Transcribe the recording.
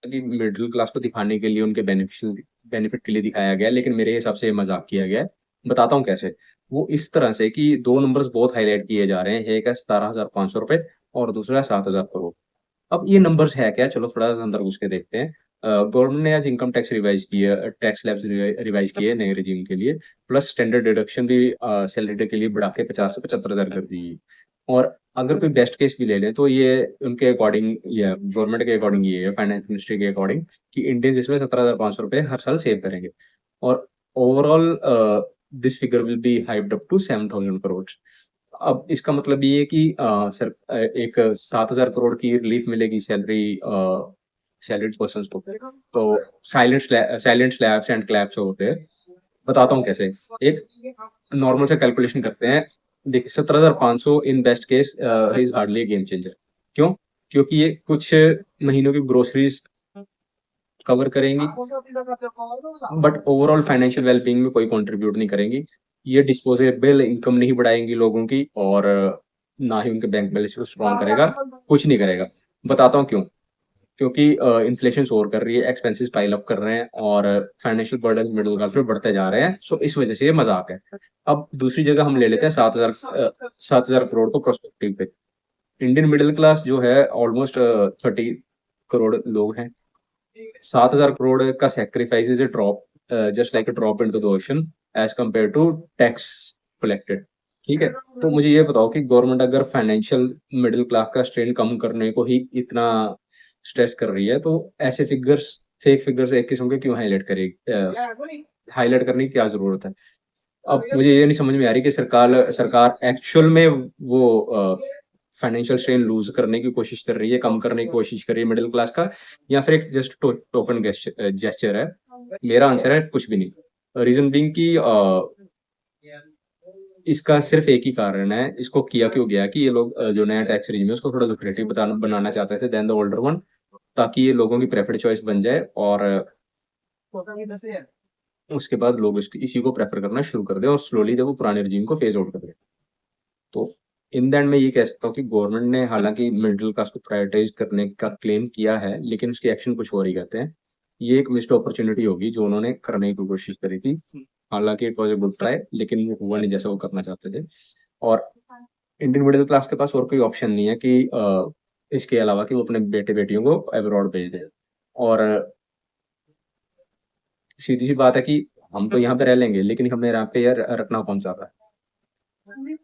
कि middle class को दिखाने के लिए उनके बेनिफिट के लिए दिखाया गया है, लेकिन मेरे हिसाब से ये मजाक किया गया है। बताता हूँ कैसे। वो इस तरह से कि दो नंबर्स बहुत हाईलाइट किए जा रहे हैं, एक है 17,500 रुपए और दूसरा है 7,000 करोड़। अब ये नंबर्स है क्या, चलो थोड़ा सा अंदर घुस के देखते हैं। गवर्नमेंट ने आज इनकम टैक्स रिवाइज किया, टैक्स स्लैब्स रिवाइज किए नए रिजीम के लिए, प्लस स्टैंडर्ड डिडक्शन भी सैलरी के लिए बढ़ा के 50 से 75 हजार कर दी। और अगर कोई बेस्ट केस भी ले लें तो ये उनके अकॉर्डिंग, ये गवर्नमेंट के अकॉर्डिंग, ये है फाइनेंस मिनिस्ट्री के अकॉर्डिंग, कि इंडियंस इसमें 17,500 रुपए हर साल सेव करेंगे। और overall this figure will be hyped up to 7,000 crore. अब इसका मतलब ये है कि एक 7,000 करोड़ की रिलीफ मिलेगी सैलरी, सैलरीड पर्सन को। तो साइलेंट स्लैब्स एंड क्लैप्स होते हैं। बताता हूँ कैसे। एक नॉर्मल से कैलकुलेशन करते हैं। देखिए 17,500 in best case is hardly game changer. क्यों? क्योंकि ये कुछ महीनों की ग्रोसरीज कवर करेंगी, बट ओवरऑल फाइनेंशियल वेलबींग में कोई कंट्रीब्यूट नहीं करेंगी। ये डिस्पोजेबल इनकम नहीं बढ़ाएंगी लोगों की, और ना ही उनके बैंक बैलेंस को स्ट्रॉन्ग करेगा, कुछ नहीं करेगा। बताता हूँ क्यों। क्योंकि इन्फ्लेशन सोर कर रही है, एक्सपेंसेस पाइल अप कर रहे हैं, और फाइनेंशियल बर्डन मिडिल क्लास पे बढ़ते जा रहे हैं। सो इस वजह से ये मजाक है। अब दूसरी जगह हम ले लेते हैं 7,000 करोड़ को प्रोस्पेक्टिव पे। इंडियन मिडिल क्लास जो है ऑलमोस्ट 30 करोड़ लोग हैं। 7,000 करोड़ का sacrifice is a drop, just like a drop into the ocean as compare to tax collected. ठीक है। तो मुझे ये बताओ कि गवर्नमेंट अगर फाइनेंशियल मिडिल क्लास का स्ट्रेन कम करने को ही इतना स्ट्रेस कर रही है, तो ऐसे फिगर्स, फेक फिगर्स एक किस्म के क्यों हाईलाइट करेगी, हाईलाइट करने की क्या जरूरत है। अब मुझे ये नहीं समझ में आ रही कि सरकार सरकार एक्चुअल में वो फाइनेंशियल स्ट्रेन लूज करने की कोशिश कर रही है, कम करने की कोशिश कर रही है मिडिल क्लास का, या फिर एक जस्ट टोकन जेस्चर है। मेरा आंसर है कुछ भी नहीं। रीजन बीइंग कि इसका सिर्फ एक ही कारण है, इसको किया क्यों गया कि ये लोग जो नया टैक्स रेजिम है उसको थोड़ा लुक्रेटिव बनाना चाहते थे देन द ओल्डर वन, ताकि ये लोगों की प्रेफर्ड चॉइस बन जाए, और उसके बाद लोग इसी को प्रेफर करना शुरू कर दें, और स्लोली वो पुराने रेजिम को फेज आउट कर दें। तो इन द एंड मैं ये कह सकता हूँ कि गवर्नमेंट ने हालांकि मिडिल क्लास को प्रायोरिटाइज करने का क्लेम किया है, लेकिन उसके एक्शन कुछ और ही कहते हैं। ये एक मिस्ड अपॉर्चुनिटी होगी जो उन्होंने करने की कोशिश करी थी। हालांकि it was a good try, लेकिन वो हुआ नहीं जैसा वो करना चाहते थे। और इंडियन मिडिल क्लास के पास और कोई ऑप्शन नहीं है कि इसके अलावा कि वो अपने बेटे बेटियों को अब्रॉड भेज दे। और सीधी सी बात है कि हम तो यहाँ पे रह लेंगे, लेकिन हमें यहाँ पे यार रखना कौन चाहता है।